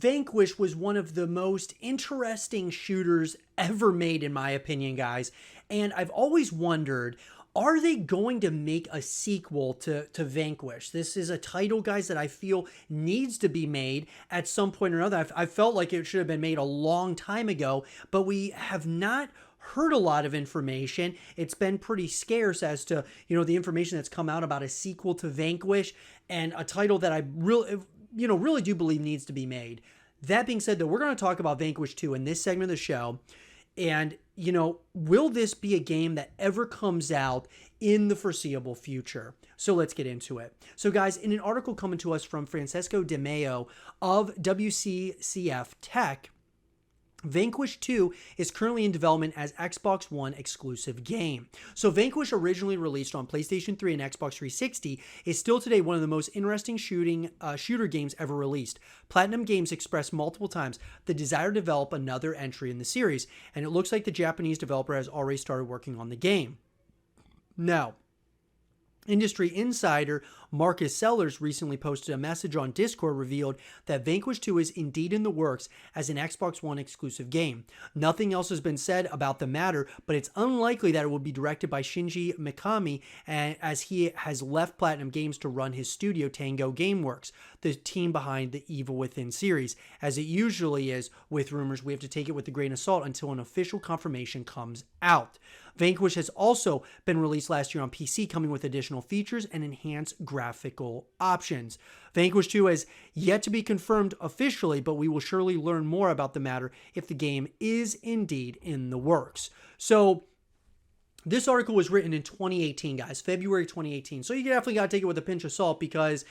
Vanquish was one of the most interesting shooters ever made, in my opinion, guys. And I've always wondered, are they going to make a sequel to Vanquish? This is a title, guys, that I feel needs to be made at some point or another. I felt like it should have been made a long time ago, but we have not heard a lot of information. It's been pretty scarce as to, the information that's come out about a sequel to Vanquish, and a title that I really do believe needs to be made. That being said, though, we're going to talk about Vanquish 2 in this segment of the show. And, will this be a game that ever comes out in the foreseeable future? So let's get into it. So, guys, in an article coming to us from Francesco Di Maio of WCCF Tech, Vanquish 2 is currently in development as Xbox One exclusive game. So Vanquish, originally released on PlayStation 3 and Xbox 360, is still today one of the most interesting shooter games ever released. Platinum Games expressed multiple times the desire to develop another entry in the series, and it looks like the Japanese developer has already started working on the game. Now, industry insider Marcus Sellers recently posted a message on Discord revealed that Vanquish 2 is indeed in the works as an Xbox One exclusive game. Nothing else has been said about the matter, but it's unlikely that it will be directed by Shinji Mikami, as he has left Platinum Games to run his studio Tango Gameworks, the team behind the Evil Within series. As it usually is with rumors, we have to take it with a grain of salt until an official confirmation comes out. Vanquish has also been released last year on PC, coming with additional features and enhanced graphical options. Vanquish 2 has yet to be confirmed officially, but we will surely learn more about the matter if the game is indeed in the works. So, this article was written in 2018, guys, February 2018. So you definitely got to take it with a pinch of salt, because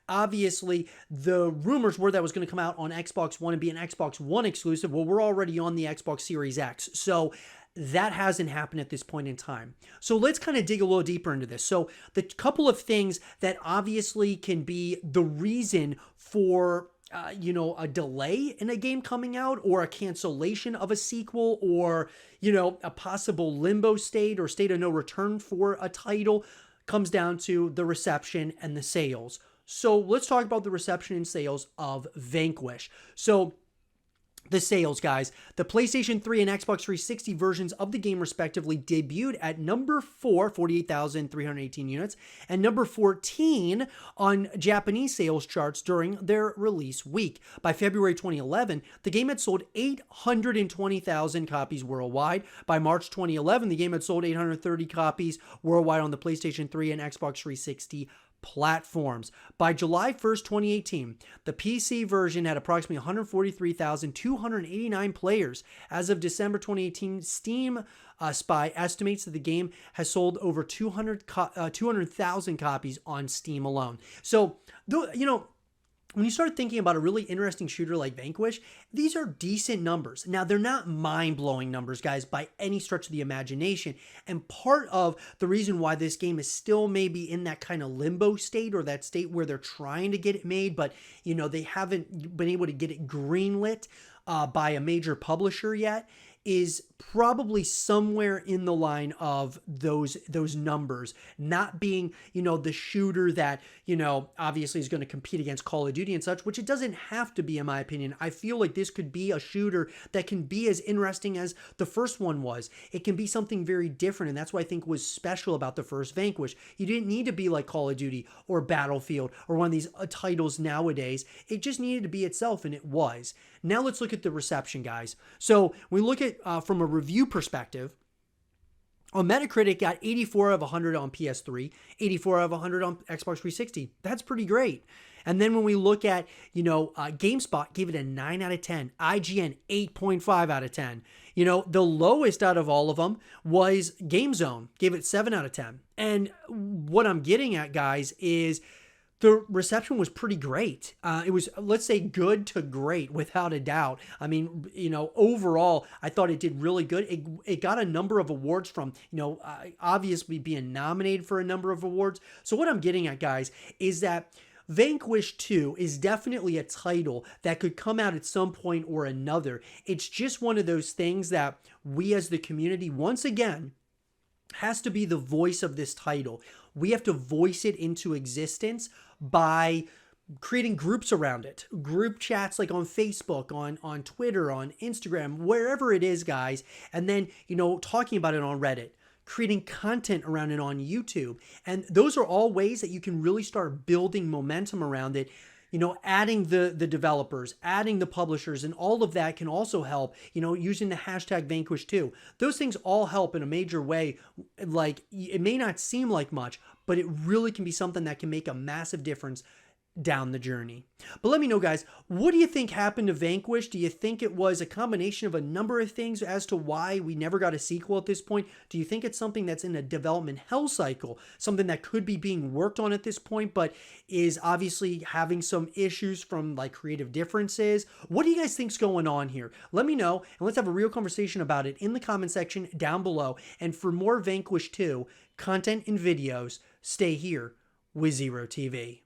obviously the rumors were that it was going to come out on Xbox One and be an Xbox One exclusive. Well, we're already on the Xbox Series X. So that hasn't happened at this point in time. So let's kind of dig a little deeper into this. So the couple of things that obviously can be the reason for a delay in a game coming out, or a cancellation of a sequel, or, a possible limbo state or state of no return for a title, comes down to the reception and the sales. So let's talk about the reception and sales of Vanquish. So the sales, guys. The PlayStation 3 and Xbox 360 versions of the game respectively debuted at number 4, 48,318 units, and number 14 on Japanese sales charts during their release week. By February 2011, the game had sold 820,000 copies worldwide. By March 2011, the game had sold 830 copies worldwide on the PlayStation 3 and Xbox 360 platforms. By July 1st, 2018, the PC version had approximately 143,289 players. As of December 2018, Steam Spy estimates that the game has sold over 200,000 copies on Steam alone. So, when you start thinking about a really interesting shooter like Vanquish, these are decent numbers. Now, they're not mind-blowing numbers, guys, by any stretch of the imagination. And part of the reason why this game is still maybe in that kind of limbo state, or that state where they're trying to get it made, but, they haven't been able to get it greenlit by a major publisher yet, is probably somewhere in the line of those numbers not being, the shooter that, obviously is going to compete against Call of Duty and such, which it doesn't have to be, in my opinion. I feel like this could be a shooter that can be as interesting as the first one was. It can be something very different, and that's what I think was special about the first Vanquish. You didn't need to be like Call of Duty or Battlefield or one of these titles nowadays. It just needed to be itself, and it was. Now let's look at the reception, guys. So we look at from a review perspective. On Metacritic, got 84 out of 100 on PS3, 84 out of 100 on Xbox 360. That's pretty great. And then when we look at, GameSpot gave it a 9 out of 10. IGN, 8.5 out of 10. The lowest out of all of them was GameZone, gave it 7 out of 10. And what I'm getting at, guys, is the reception was pretty great. It was, let's say, good to great, without a doubt. I mean, overall, I thought it did really good. It got a number of awards from, obviously being nominated for a number of awards. So what I'm getting at, guys, is that Vanquish 2 is definitely a title that could come out at some point or another. It's just one of those things that we as the community, once again, has to be the voice of this title. We have to voice it into existence by creating groups around it, group chats like on Facebook, on Twitter, on Instagram, wherever it is, guys, and then, you know, talking about it on Reddit, creating content around it on YouTube. And those are all ways that you can really start building momentum around it. You know, adding the developers, adding the publishers, and all of that can also help, you know, using the hashtag Vanquish too. Those things all help in a major way. Like, it may not seem like much, but it really can be something that can make a massive difference down the journey. But let me know, guys, what do you think happened to Vanquish? Do you think it was a combination of a number of things as to why we never got a sequel at this point? Do you think it's something that's in a development hell cycle, something that could be being worked on at this point, but is obviously having some issues from like creative differences? What do you guys think's going on here? Let me know, and let's have a real conversation about it in the comment section down below. And for more Vanquish 2 content and videos, stay here with Zero TV.